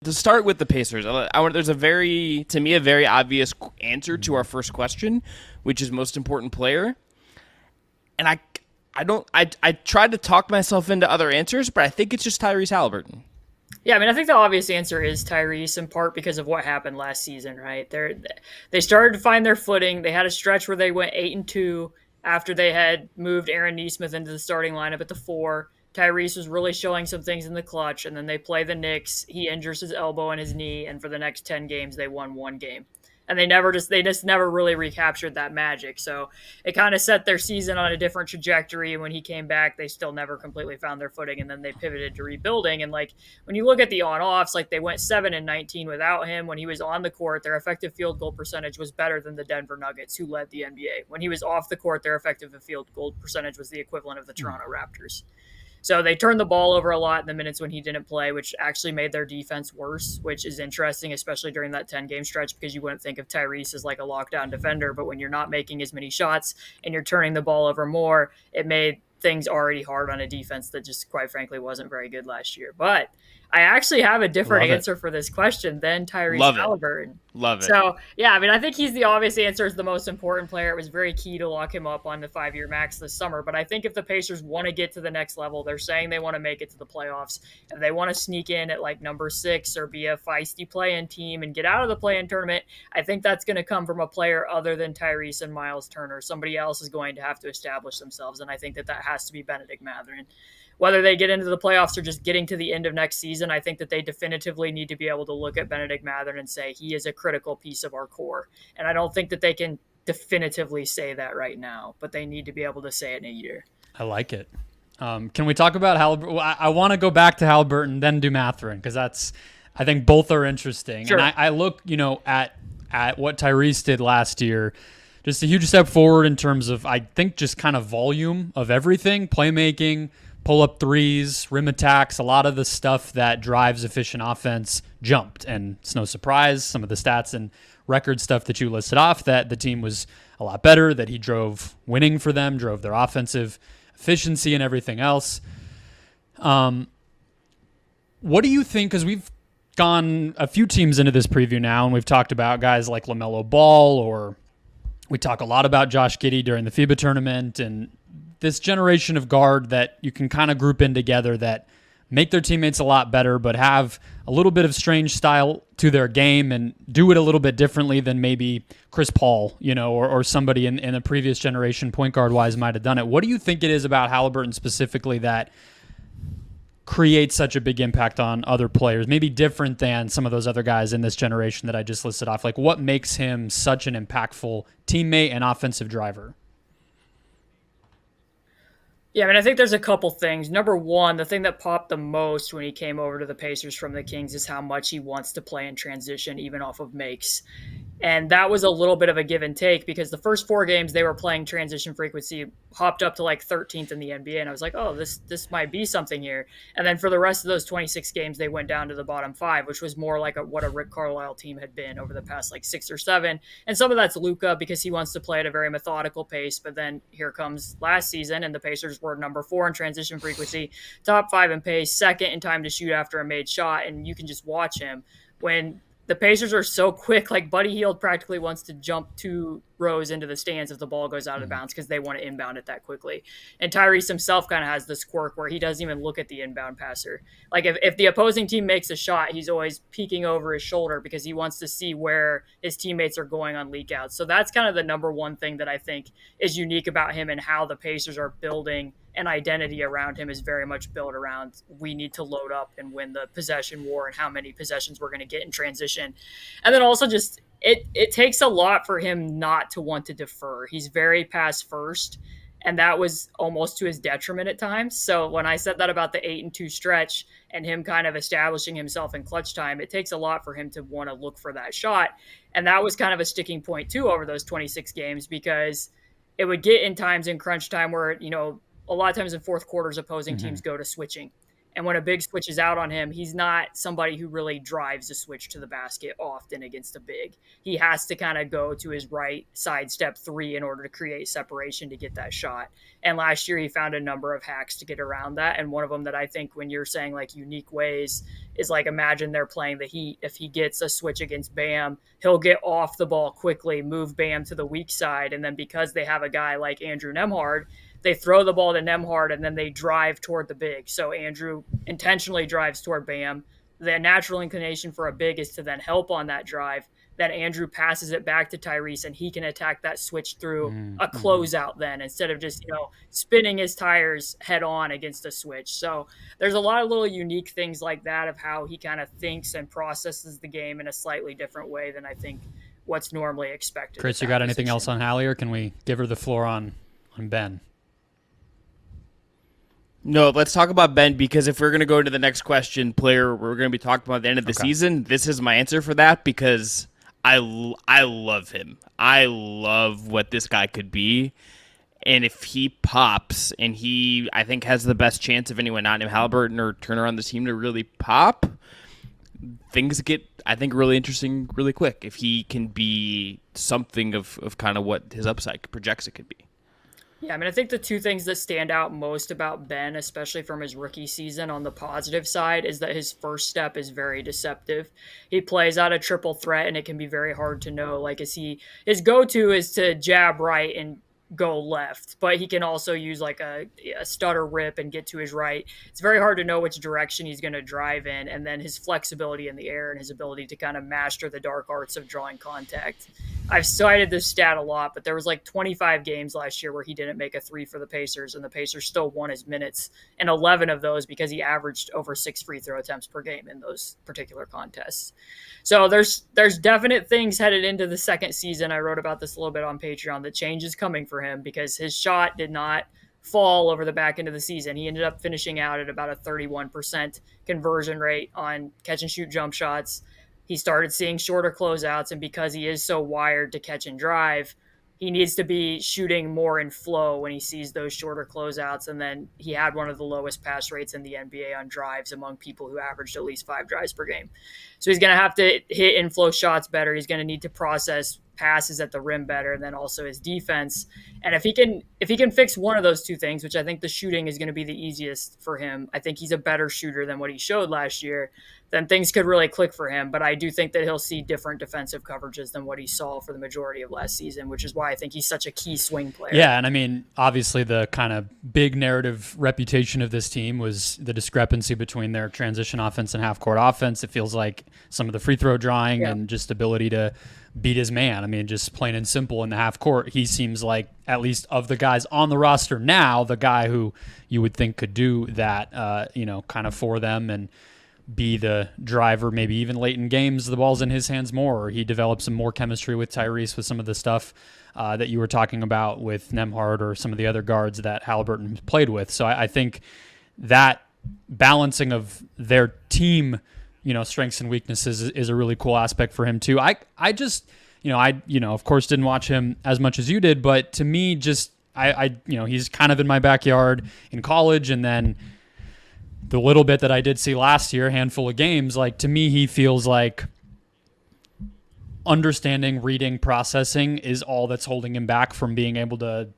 To start with the Pacers, there's to me, a very obvious answer to our first question, which is most important player. And I tried to talk myself into other answers, but I think it's just Tyrese Haliburton. Yeah, I mean, I think the obvious answer is Tyrese, in part because of what happened last season, right? They started to find their footing. They had a stretch where they went 8-2 after they had moved Aaron Nesmith into the starting lineup at the 4. Tyrese was really showing some things in the clutch, and then they play the Knicks. He injures his elbow and his knee, and for the next 10 games, they won one game. And they just never really recaptured that magic. So it kind of set their season on a different trajectory. And when he came back, they still never completely found their footing. And then they pivoted to rebuilding. And like when you look at the on-offs, like they went 7-19 without him. When he was on the court, their effective field goal percentage was better than the Denver Nuggets, who led the NBA. When he was off the court, their effective field goal percentage was the equivalent of the Toronto Raptors. So they turned the ball over a lot in the minutes when he didn't play, which actually made their defense worse, which is interesting, especially during that 10-game stretch, because you wouldn't think of Tyrese as like a lockdown defender. But when you're not making as many shots and you're turning the ball over more, it made things already hard on a defense that just, quite frankly, wasn't very good last year. But I actually have a different answer for this question than Tyrese Haliburton. Love it. So, yeah, I mean, I think he's the obvious answer as the most important player. It was very key to lock him up on the 5-year max this summer. But I think if the Pacers want to get to the next level, they're saying they want to make it to the playoffs. If they want to sneak in at like number 6 or be a feisty play-in team and get out of the play-in tournament, I think that's going to come from a player other than Tyrese and Myles Turner. Somebody else is going to have to establish themselves, and I think that has to be Bennedict Mathurin. Whether they get into the playoffs or just getting to the end of next season, I think that they definitively need to be able to look at Bennedict Mathurin and say he is a critical piece of our core. And I don't think that they can definitively say that right now, but they need to be able to say it in a year. I like it. Can we talk about Haliburton? I want to go back to Haliburton, then do Mathurin, because I think both are interesting. Sure. And I look, at what Tyrese did last year. Just a huge step forward in terms of, I think, just kind of volume of everything, playmaking, pull-up threes, rim attacks, a lot of the stuff that drives efficient offense jumped. And it's no surprise, some of the stats and record stuff that you listed off, that the team was a lot better, that he drove winning for them, drove their offensive efficiency and everything else. What do you think? Because we've gone a few teams into this preview now, and we've talked about guys like LaMelo Ball, or we talk a lot about Josh Giddey during the FIBA tournament, and this generation of guard that you can kind of group in together that make their teammates a lot better, but have a little bit of strange style to their game and do it a little bit differently than maybe Chris Paul, or somebody in the previous generation point guard wise might have done it. What do you think it is about Haliburton specifically that creates such a big impact on other players, maybe different than some of those other guys in this generation that I just listed off? Like, what makes him such an impactful teammate and offensive driver? Yeah, I mean, I think there's a couple things. Number one, the thing that popped the most when he came over to the Pacers from the Kings is how much he wants to play in transition, even off of makes. And that was a little bit of a give and take because the first 4 games they were playing transition frequency hopped up to like 13th in the NBA. And I was like, oh, this might be something here. And then for the rest of those 26 games, they went down to the bottom 5, which was more like what a Rick Carlisle team had been over the past like 6 or 7. And some of that's Luka because he wants to play at a very methodical pace. But then here comes last season and the Pacers were number 4 in transition frequency, top 5 in pace, second in time to shoot after a made shot. And you can just watch him when the Pacers are so quick. Like Buddy Hield practically wants to jump 2 rows into the stands if the ball goes out of bounds because they want to inbound it that quickly. And Tyrese himself kind of has this quirk where he doesn't even look at the inbound passer. Like if the opposing team makes a shot, he's always peeking over his shoulder because he wants to see where his teammates are going on leak outs. So that's kind of the number one thing that I think is unique about him and how the Pacers are building an identity around him is very much built around we need to load up and win the possession war and how many possessions we're going to get in transition. And then also just it takes a lot for him not to want to defer. He's very pass first, and that was almost to his detriment at times. So when I said that about the 8-2 stretch and him kind of establishing himself in clutch time, it takes a lot for him to want to look for that shot. And that was kind of a sticking point too over those 26 games because it would get in times in crunch time where, a lot of times in fourth quarters, opposing teams go to switching. And when a big switches out on him, he's not somebody who really drives a switch to the basket often against a big. He has to kind of go to his right side step three in order to create separation to get that shot. And last year he found a number of hacks to get around that. And one of them that I think when you're saying like unique ways is like, imagine they're playing the Heat. If he gets a switch against Bam, he'll get off the ball quickly, move Bam to the weak side. And then because they have a guy like Andrew Nembhard, they throw the ball to Nembhard and then they drive toward the big. So Andrew intentionally drives toward Bam. The natural inclination for a big is to then help on that drive. Then Andrew passes it back to Tyrese and he can attack that switch through a closeout then instead of just, spinning his tires head on against a switch. So there's a lot of little unique things like that of how he kind of thinks and processes the game in a slightly different way than I think what's normally expected. Chris, you got anything else on Hallie, or can we give her the floor on Ben? No, let's talk about Ben, because if we're going to go to the next question, player we're going to be talking about at the end of the season, this is my answer for that, because I love him. I love what this guy could be. And if he pops, and he, I think, has the best chance of anyone not named Haliburton or Turner on the team to really pop, things get, I think, really interesting really quick if he can be something of kind of what his upside projects it could be. Yeah, I mean, I think the two things that stand out most about Ben, especially from his rookie season on the positive side, is that his first step is very deceptive. He plays out a triple threat, and it can be very hard to know. Like, his go-to is to jab right and go left, but he can also use like a stutter rip and get to his right. It's very hard to know which direction he's going to drive in, and then his flexibility in the air and his ability to kind of master the dark arts of drawing contact. I've cited this stat a lot, but there was like 25 games last year where he didn't make a three for the Pacers, and the Pacers still won his minutes, and 11 of those because he averaged over 6 free throw attempts per game in those particular contests. So there's definite things headed into the second season. I wrote about this a little bit on Patreon. The change is coming for him because his shot did not fall over the back end of the season. He ended up finishing out at about a 31% conversion rate on catch and shoot jump shots. He started seeing shorter closeouts, and because he is so wired to catch and drive, he needs to be shooting more in flow when he sees those shorter closeouts. And then he had one of the lowest pass rates in the NBA on drives among people who averaged at least 5 drives per game. So he's going to have to hit inflow shots better. He's going to need to process passes at the rim better, and then also his defense. And if he can fix one of those two things, which I think the shooting is going to be the easiest for him, I think he's a better shooter than what he showed last year, then things could really click for him. But I do think that he'll see different defensive coverages than what he saw for the majority of last season, which is why I think he's such a key swing player. Yeah, and I mean, obviously the kind of big narrative reputation of this team was the discrepancy between their transition offense and half-court offense. It feels like some of the free throw drawing and just ability to beat his man. I mean, just plain and simple in the half court, he seems like, at least of the guys on the roster now, the guy who you would think could do that, kind of for them and be the driver, maybe even late in games, the ball's in his hands more, or he develops some more chemistry with Tyrese with some of the stuff that you were talking about with Nembhard or some of the other guards that Haliburton played with. So I think that balancing of their team strengths and weaknesses is a really cool aspect for him too. I just, of course didn't watch him as much as you did, but to me, just, he's kind of in my backyard in college. And then the little bit that I did see last year, a handful of games, like to me, he feels like understanding, reading, processing is all that's holding him back from being able to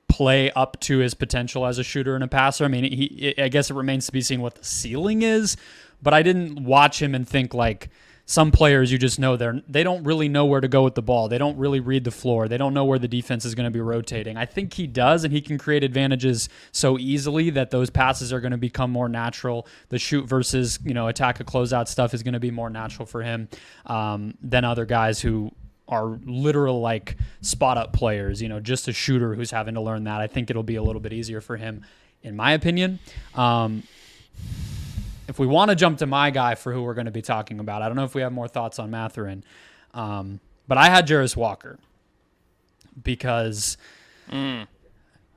play up to his potential as a shooter and a passer. I mean, I guess it remains to be seen what the ceiling is, but I didn't watch him and think like some players, you just know they don't really know where to go with the ball. They don't really read the floor. They don't know where the defense is going to be rotating. I think he does, and he can create advantages so easily that those passes are going to become more natural. The shoot versus, attack a closeout stuff is going to be more natural for him than other guys who are literal like spot up players, just a shooter who's having to learn that. I think it'll be a little bit easier for him, in my opinion. If we want to jump to my guy for who we're going to be talking about, I don't know if we have more thoughts on Mathurin, but I had Jairus Walker because,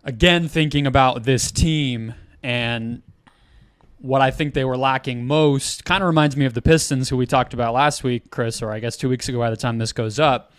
again, thinking about this team and what I think they were lacking most, kind of reminds me of the Pistons, who we talked about last week, Chris, or I guess 2 weeks ago by the time this goes up.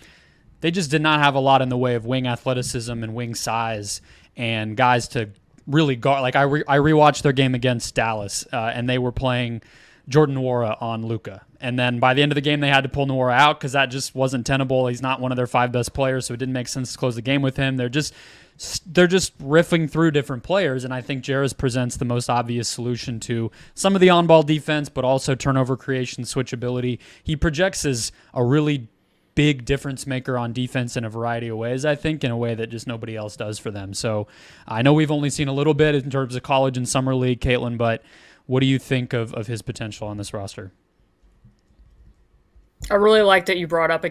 They just did not have a lot in the way of wing athleticism and wing size and guys to really guard. Like I rewatched their game against Dallas, and they were playing Jordan Nwora on Luka. And then by the end of the game, they had to pull Nwora out because that just wasn't tenable. He's not one of their 5 best players, so it didn't make sense to close the game with him. They're just riffing through different players, and I think Jairus presents the most obvious solution to some of the on-ball defense, but also turnover creation, switchability. He projects as a really big difference maker on defense in a variety of ways, I think, in a way that just nobody else does for them. So I know we've only seen a little bit in terms of college and summer league, Caitlin, but what do you think of his potential on this roster? I really like that you brought up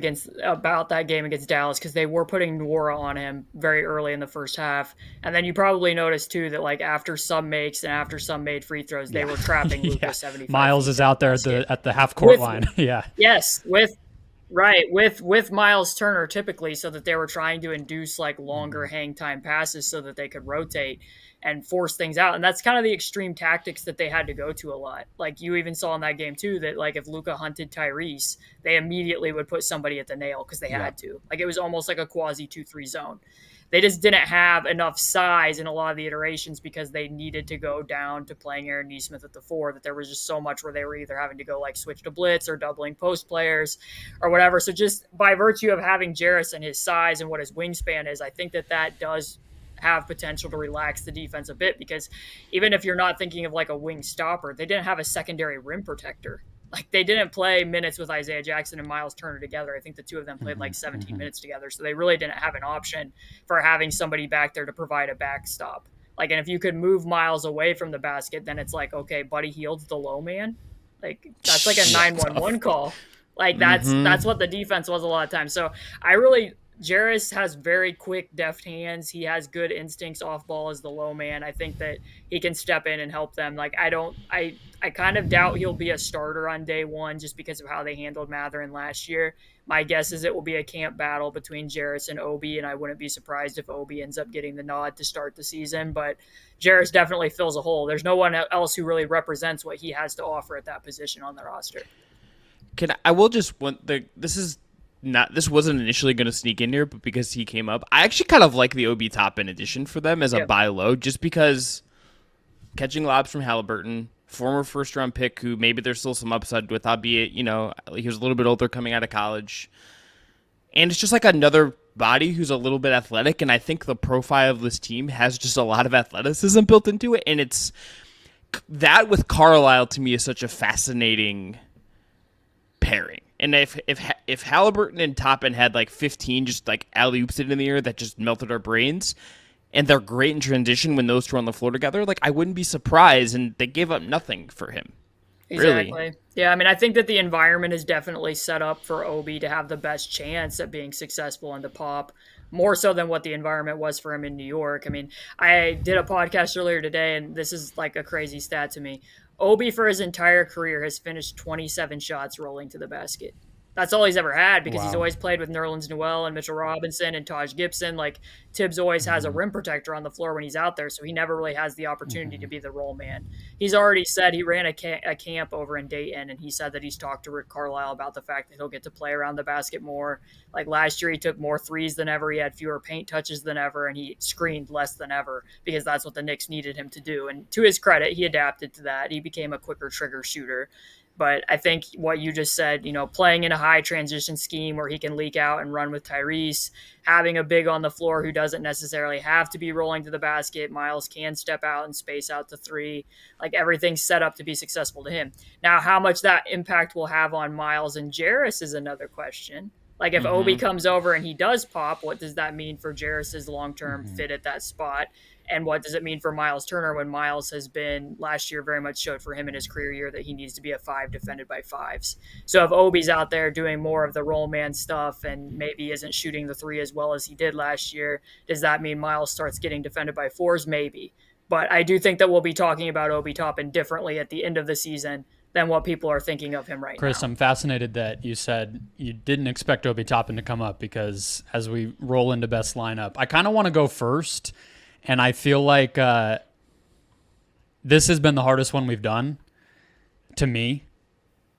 about that game against Dallas because they were putting Nwora on him very early in the first half. And then you probably noticed, too, that like after some makes and after some made free throws, they were trapping Luka 75. Myles is out there at the half-court line. Yeah. Yes, with Myles Turner typically, so that they were trying to induce like longer hang time passes so that they could rotate and force things out. And that's kind of the extreme tactics that they had to go to a lot. Like you even saw in that game too, that like if Luka hunted Tyrese, they immediately would put somebody at the nail because they had to. Like it was almost like a quasi 2-3 zone. They just didn't have enough size in a lot of the iterations because they needed to go down to playing Aaron Nesmith at the 4, that there was just so much where they were either having to go like switch to blitz or doubling post players or whatever. So just by virtue of having Jairus and his size and what his wingspan is, I think that does have potential to relax the defense a bit, because even if you're not thinking of like a wing stopper, they didn't have a secondary rim protector. Like they didn't play minutes with Isaiah Jackson and Myles Turner together. I think the two of them played like 17 minutes together. So they really didn't have an option for having somebody back there to provide a backstop. Like, and if you could move Myles away from the basket, then it's like, okay, Buddy Hield's the low man. Like that's like a 911 call. Like that's what the defense was a lot of times. So Jairus has very quick, deft hands. He has good instincts off ball as the low man. I think that he can step in and help them. Like I kind of doubt he'll be a starter on day one just because of how they handled Mathurin last year. My guess is it will be a camp battle between Jairus and Obi, and I wouldn't be surprised if Obi ends up getting the nod to start the season. But Jairus definitely fills a hole. There's no one else who really represents what he has to offer at that position on the roster. This wasn't initially going to sneak in here, but because he came up, I actually kind of like the Obi Toppin addition for them as a buy low, just because catching lobs from Haliburton, former first-round pick who maybe there's still some upside with, albeit, he was a little bit older coming out of college. And it's just like another body who's a little bit athletic, and I think the profile of this team has just a lot of athleticism built into it, and it's that with Carlisle to me is such a fascinating pairing. And if Haliburton and Toppin had like 15 just like alley-oops in the air that just melted our brains, and they're great in transition when those two are on the floor together, like I wouldn't be surprised, and they gave up nothing for him. Exactly. Really. Yeah, I mean, I think that the environment is definitely set up for Obi to have the best chance at being successful and to pop, more so than what the environment was for him in New York. I mean, I did a podcast earlier today, and this is like a crazy stat to me. Obi, for his entire career, has finished 27 shots rolling to the basket. That's all he's ever had because he's always played with Nerlens Noel and Mitchell Robinson and Taj Gibson. Like Tibbs always has a rim protector on the floor when he's out there, so he never really has the opportunity to be the role man. He's already said he ran a camp over in Dayton, and he said that he's talked to Rick Carlisle about the fact that he'll get to play around the basket more. Like last year, he took more threes than ever. He had fewer paint touches than ever, and he screened less than ever because that's what the Knicks needed him to do. And to his credit, he adapted to that. He became a quicker trigger shooter. But I think what you just said, playing in a high transition scheme where he can leak out and run with Tyrese, having a big on the floor who doesn't necessarily have to be rolling to the basket. Myles can step out and space out to three. Like everything's set up to be successful to him. Now, how much that impact will have on Myles and Jairus is another question. Like if Obi comes over and he does pop, what does that mean for Jairus's long-term fit at that spot? And what does it mean for Myles Turner when Myles has been last year very much showed for him in his career year that he needs to be a 5 defended by 5s. So if Obi's out there doing more of the roll man stuff and maybe isn't shooting the 3 as well as he did last year, does that mean Myles starts getting defended by 4s? Maybe. But I do think that we'll be talking about Obi Toppin differently at the end of the season than what people are thinking of him right now. Chris, I'm fascinated that you said you didn't expect Obi Toppin to come up because as we roll into best lineup, I kind of want to go first. And I feel like this has been the hardest one we've done, to me.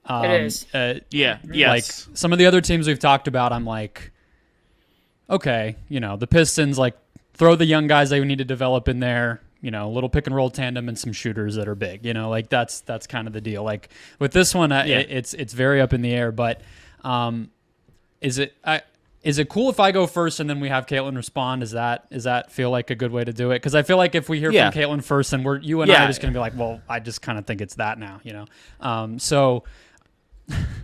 It is. Yes. Like some of the other teams we've talked about, I'm like, okay, the Pistons, like throw the young guys they need to develop in there, little pick and roll tandem and some shooters that are big. Like that's kind of the deal. Like with this one, it's very up in the air. But is it cool if I go first and then we have Caitlin respond? Does that feel like a good way to do it? Because I feel like if we hear from Caitlin first, then you and I are just going to be like, well, I just kind of think it's that now, So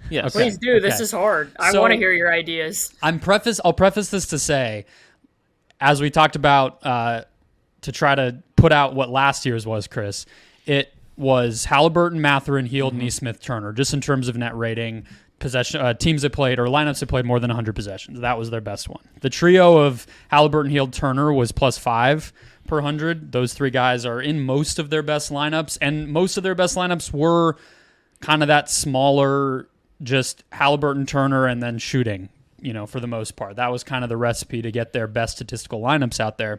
yes. Okay. Please do. This is hard. I want to hear your ideas. I'll preface this to say, as we talked about, to try to put out what last year's was, Chris, it was Haliburton, Mathurin, Hield, Nesmith, Turner, just in terms of net rating. Possession teams that played or lineups that played more than 100 possessions. That was their best one. The trio of Haliburton, Hield, Turner was +5 per 100. Those three guys are in most of their best lineups, and most of their best lineups were kind of that smaller, just Haliburton, Turner, and then shooting, for the most part. That was kind of the recipe to get their best statistical lineups out there.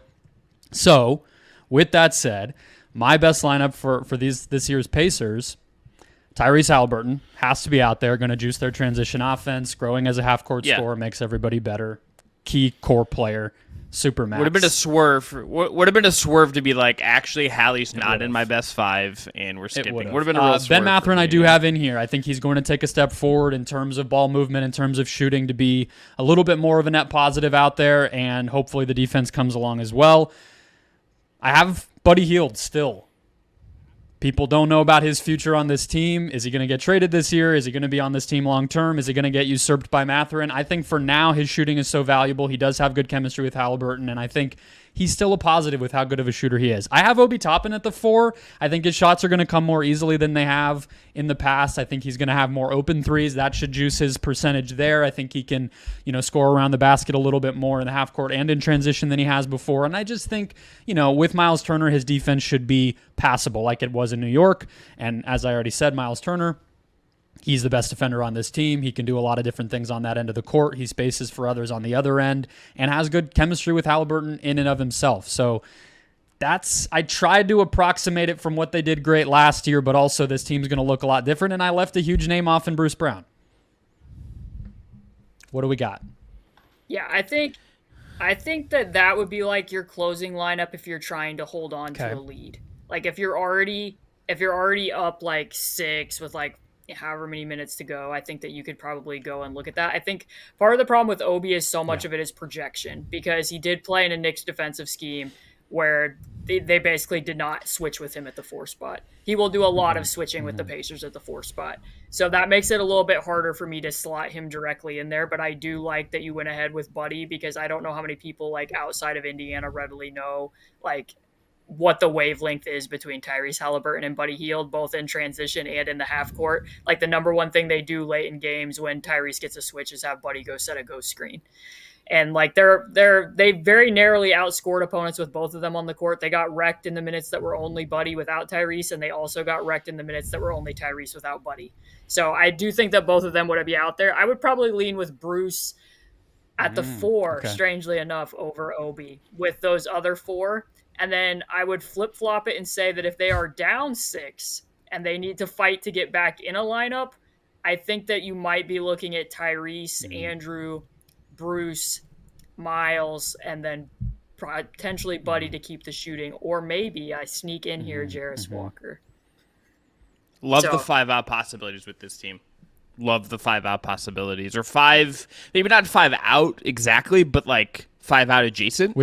So, with that said, my best lineup for this year's Pacers, Tyrese Haliburton has to be out there, going to juice their transition offense, growing as a half-court scorer, makes everybody better. Key core player, super max. Would have been a swerve. Would have been a swerve to be like, actually, Hallie's not in my best 5, and we're skipping. Would have been a real swerve. Ben Mathurin, I do have in here. I think he's going to take a step forward in terms of ball movement, in terms of shooting, to be a little bit more of a net positive out there, and hopefully the defense comes along as well. I have Buddy Hield still. People don't know about his future on this team. Is he going to get traded this year? Is he going to be on this team long term? Is he going to get usurped by Mathurin? I think for now his shooting is so valuable. He does have good chemistry with Haliburton, and I think he's still a positive with how good of a shooter he is. I have Obi Toppin at the 4. I think his shots are going to come more easily than they have in the past. I think he's going to have more open threes. That should juice his percentage there. I think he can, score around the basket a little bit more in the half court and in transition than he has before. And I just think, with Myles Turner, his defense should be passable like it was in New York. And as I already said, Myles Turner, he's the best defender on this team. He can do a lot of different things on that end of the court. He spaces for others on the other end and has good chemistry with Haliburton in and of himself. So I tried to approximate it from what they did great last year, but also this team's going to look a lot different, and I left a huge name off in Bruce Brown. What do we got? Yeah, I think that would be like your closing lineup if you're trying to hold on to a lead. Like if you're already up like 6 with like however many minutes to go, I think that you could probably go and look at that. I think part of the problem with Obi is so much of it is projection, because he did play in a Knicks defensive scheme where they basically did not switch with him at the 4 spot. He will do a lot of switching with the Pacers at the 4 spot. So that makes it a little bit harder for me to slot him directly in there, but I do like that you went ahead with Buddy, because I don't know how many people like outside of Indiana readily know like what the wavelength is between Tyrese Haliburton and Buddy Hield, both in transition and in the half court. Like the number one thing they do late in games when Tyrese gets a switch is have Buddy go set a ghost screen. And like they very narrowly outscored opponents with both of them on the court. They got wrecked in the minutes that were only Buddy without Tyrese, and they also got wrecked in the minutes that were only Tyrese without Buddy. So I do think that both of them would be out there. I would probably lean with Bruce at the 4, strangely enough, over Obi with those other 4. And then I would flip-flop it and say that if they are down 6 and they need to fight to get back in a lineup, I think that you might be looking at Tyrese, Andrew, Bruce, Myles, and then potentially Buddy to keep the shooting. Or maybe I sneak in here Jairus Walker. Love the 5-out possibilities with this team. Love the 5-out possibilities. Or 5, maybe not 5-out exactly, but like 5-out adjacent.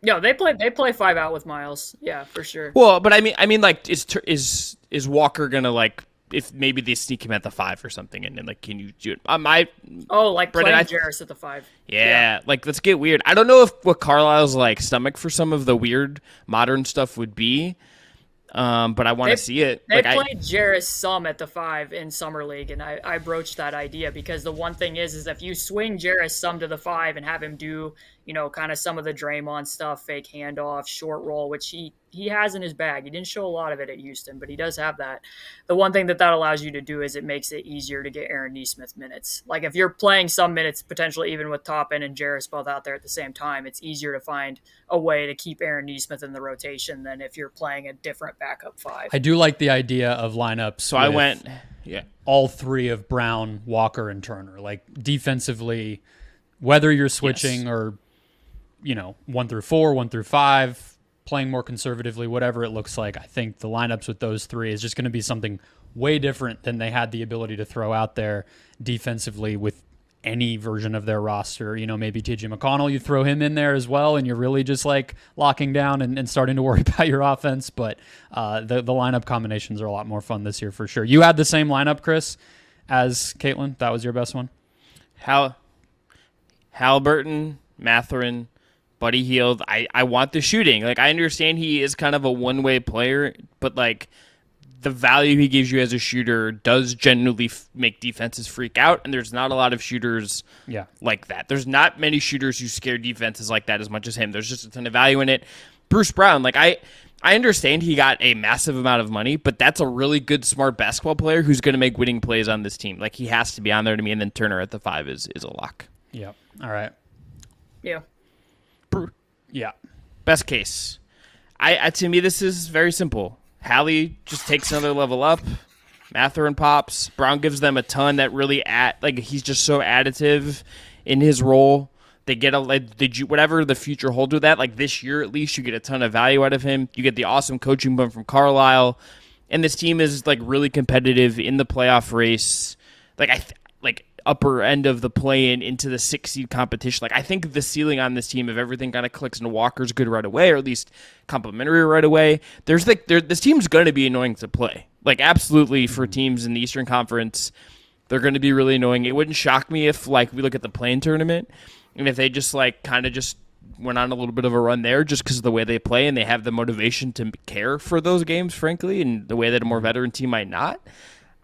No, they play 5 out with Myles. Yeah, for sure. Well, but I mean, like, is Walker gonna like, if maybe they sneak him at the 5 or something, and then like, can you do it? Like Brendon, playing Jairus at the 5. Yeah, like let's get weird. I don't know what Carlisle's like stomach for some of the weird modern stuff would be. But I want to see it. They played Jairus some at the 5 in Summer League, and I broached that idea because the one thing is if you swing Jairus some to the 5 and have him do, kind of some of the Draymond stuff, fake handoff, short roll, which he has in his bag. He didn't show a lot of it at Houston, but he does have that. The one thing that allows you to do is it makes it easier to get Aaron Nesmith minutes. Like if you're playing some minutes, potentially even with Toppin and Jairus both out there at the same time, it's easier to find a way to keep Aaron Nesmith in the rotation than if you're playing a different backup 5. I do like the idea of lineups. So I went, all 3 of Brown, Walker, and Turner. Like defensively, whether you're switching or 1 through 4, 1 through 5, playing more conservatively, whatever it looks like, I think the lineups with those three is just going to be something way different than they had the ability to throw out there defensively with any version of their roster. Maybe TJ McConnell, you throw him in there as well, and you're really just like locking down and starting to worry about your offense. But the lineup combinations are a lot more fun this year for sure. You had the same lineup, Chris, as Caitlin. That was your best one? Haliburton, Mathurin, Buddy Hield. I want the shooting. Like, I understand he is kind of a one-way player, but like the value he gives you as a shooter does genuinely make defenses freak out, and there's not a lot of shooters like that. There's not many shooters who scare defenses like that as much as him. There's just a ton of value in it. Bruce Brown, like I understand he got a massive amount of money, but that's a really good, smart basketball player who's going to make winning plays on this team. Like, he has to be on there to me, and then Turner at the 5 is a lock. Yeah. All right. Yeah. Yeah. Best case. I to me, this is very simple. Hallie just takes another level up. Mathurin pops. Brown gives them a ton that really he's just so additive in his role. They get whatever the future holds with that. Like, this year at least, you get a ton of value out of him. You get the awesome coaching bump from Carlisle, and this team is like really competitive in the playoff race. Like upper end of the play-in into the 6-seed competition. Like, I think the ceiling on this team, if everything kind of clicks and Walker's good right away, or at least complimentary right away, this team's going to be annoying to play. Like, absolutely, for teams in the Eastern Conference, they're going to be really annoying. It wouldn't shock me if, like, we look at the play-in tournament, and if they just, like, kind of just went on a little bit of a run there just because of the way they play, and they have the motivation to care for those games, frankly, in the way that a more veteran team might not.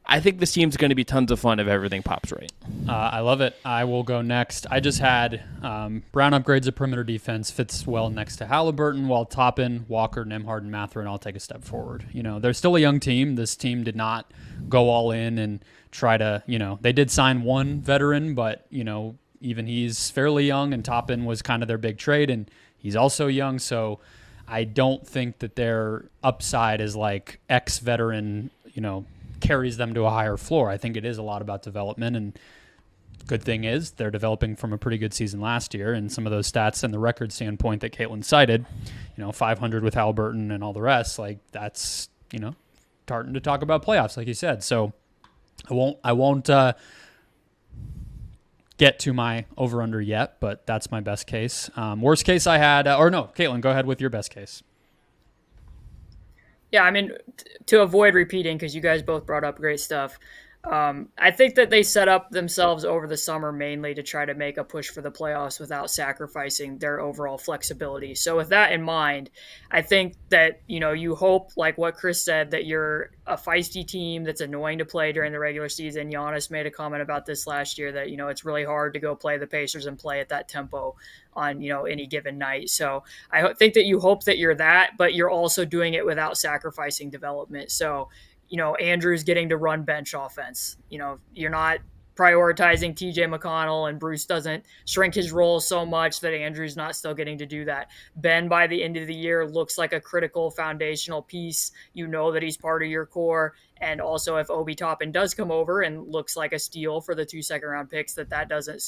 I think this team's going to be tons of fun if everything pops right. I love it. I will go next. I just had Brown upgrades of perimeter defense, fits well next to Haliburton, while Toppin, Walker, Nembhard, and Mathurin all take a step forward. They're still a young team. This team did not go all in and try to, they did sign one veteran, but, even he's fairly young, and Toppin was kind of their big trade, and he's also young. So I don't think that their upside is like ex-veteran, carries them to a higher floor. I think it is a lot about development, and good thing is they're developing from a pretty good season last year, and some of those stats and the record standpoint that Caitlin cited, 500 with Haliburton and all the rest, like that's, starting to talk about playoffs, like you said. So I won't get to my over-under yet, but that's my best case. Worst case I had, Caitlin, go ahead with your best case. Yeah, I mean, to avoid repeating, because you guys both brought up great stuff, I think that they set up themselves over the summer mainly to try to make a push for the playoffs without sacrificing their overall flexibility. So with that in mind, I think that, you hope, like what Chris said, that you're a feisty team that's annoying to play during the regular season. Giannis made a comment about this last year that, it's really hard to go play the Pacers and play at that tempo on, any given night. So I think that you hope that you're that, but you're also doing it without sacrificing development. So, Andrew's getting to run bench offense. You're not prioritizing TJ McConnell, and Bruce doesn't shrink his role so much that Andrew's not still getting to do that. Ben, by the end of the year, looks like a critical foundational piece. That he's part of your core. And also, if Obi Toppin does come over and looks like a steal for the 2 second-round picks, that doesn't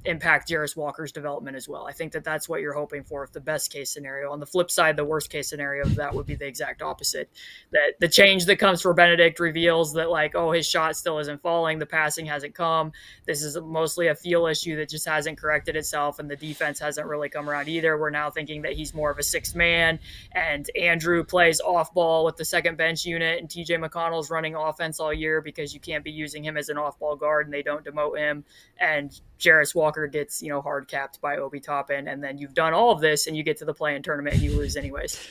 impact Jairus Walker's development as well. I think that that's what you're hoping for if the best-case scenario. On the flip side, the worst-case scenario of that would be the exact opposite. That the change that comes for Bennedict reveals that, his shot still isn't falling, the passing hasn't come. This is mostly a feel issue that just hasn't corrected itself, and the defense hasn't really come around either. We're now thinking that he's more of a sixth man, and Andrew plays off-ball with the second bench unit, and TJ McConnell's running offense all year because you can't be using him as an off-ball guard, and they don't demote him. And Jairus Walker gets, hard capped by Obi Toppin, and then you've done all of this, and you get to the play-in tournament and you lose anyways.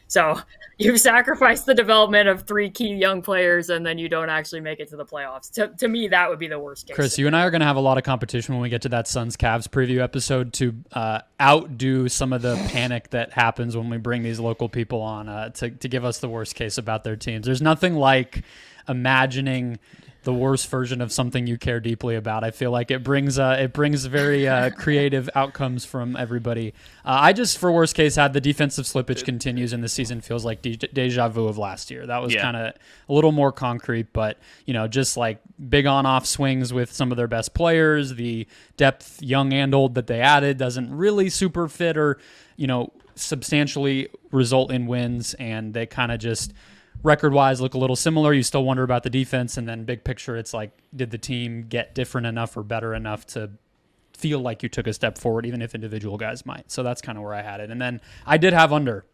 So you've sacrificed the development of 3 key young players, and then you don't actually make it to the playoffs. To me, that would be the worst case. Chris, you and I are going to have a lot of competition when we get to that Suns-Cavs preview episode to outdo some of the panic that happens when we bring these local people on to give us the worst case about their teams. There's nothing like imagining the worst version of something you care deeply about. I feel like it brings very creative outcomes from everybody. I just, for worst case, had the defensive slippage continues, and the season feels like deja vu of last year. That was kind of a little more concrete, but just like big on-off swings with some of their best players. The depth, young and old, that they added doesn't really super fit or substantially result in wins, and they kind of just record-wise look a little similar. You still wonder about the defense, and then big picture, it's like, did the team get different enough or better enough to feel like you took a step forward, even if individual guys might? So that's kind of where I had it. And then I did have under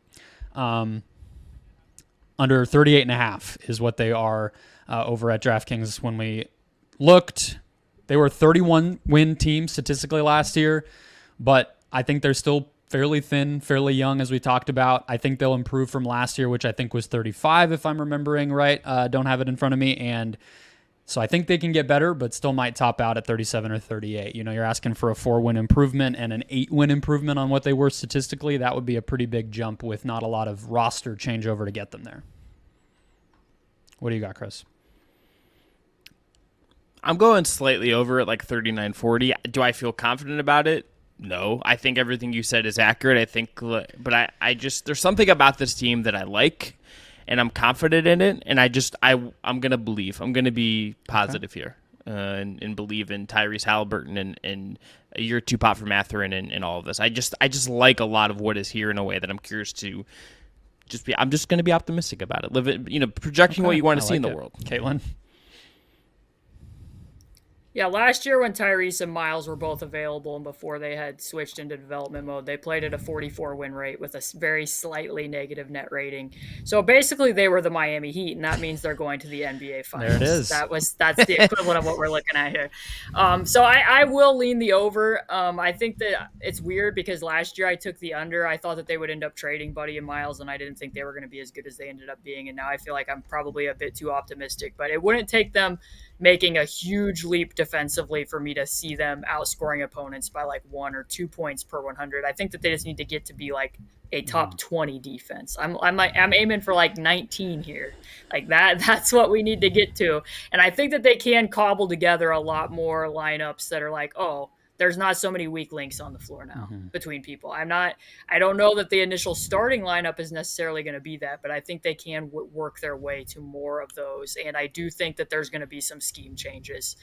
38.5 is what they are over at DraftKings. When we looked, they were a 31-win team statistically last year, but I think they're still fairly thin, fairly young, as we talked about. I think they'll improve from last year, which I think was 35, if I'm remembering right. Don't have it in front of me. And so I think they can get better, but still might top out at 37 or 38. You know, you're asking for a 4-win improvement and an 8-win improvement on what they were statistically. That would be a pretty big jump with not a lot of roster changeover to get them there. What do you got, Chris? I'm going slightly over at like 39-40. Do I feel confident about it? No. I think everything you said is accurate. I think, but I just, there's something about this team that I like, and I'm confident in it, and I'm going to believe. I'm going to be positive here and believe in Tyrese Haliburton and a year 2 pop for Mathurin and all of this. I just like a lot of what is here in a way that I'm curious to I'm just going to be optimistic about it. Live it, projecting what you want to see in the world. Caitlin? Yeah, last year when Tyrese and Myles were both available and before they had switched into development mode, they played at a 44 win rate with a very slightly negative net rating. So basically they were the Miami Heat, and that means they're going to the NBA Finals. There it is. That's the equivalent of what we're looking at here. So I will lean the over. I think that it's weird because last year I took the under. I thought that they would end up trading Buddy and Myles, and I didn't think they were going to be as good as they ended up being. And now I feel like I'm probably a bit too optimistic, but it wouldn't take them making a huge leap defensively for me to see them outscoring opponents by like 1 or 2 points per 100. I think that they just need to get to be like a top 20 defense. I'm aiming for like 19 here. Like that's what we need to get to. And I think that they can cobble together a lot more lineups that are like, oh, there's not so many weak links on the floor now between people. I don't know that the initial starting lineup is necessarily going to be that, but I think they can work their way to more of those. And I do think that there's going to be some scheme changes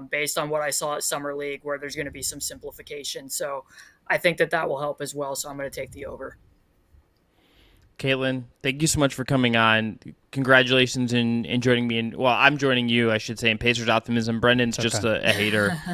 based on what I saw at Summer League, where there's going to be some simplification. So I think that will help as well. So I'm going to take the over. Caitlin, thank you so much for coming on. Congratulations in joining me. I'm joining you, I should say, in Pacers optimism. Brendon's just a hater.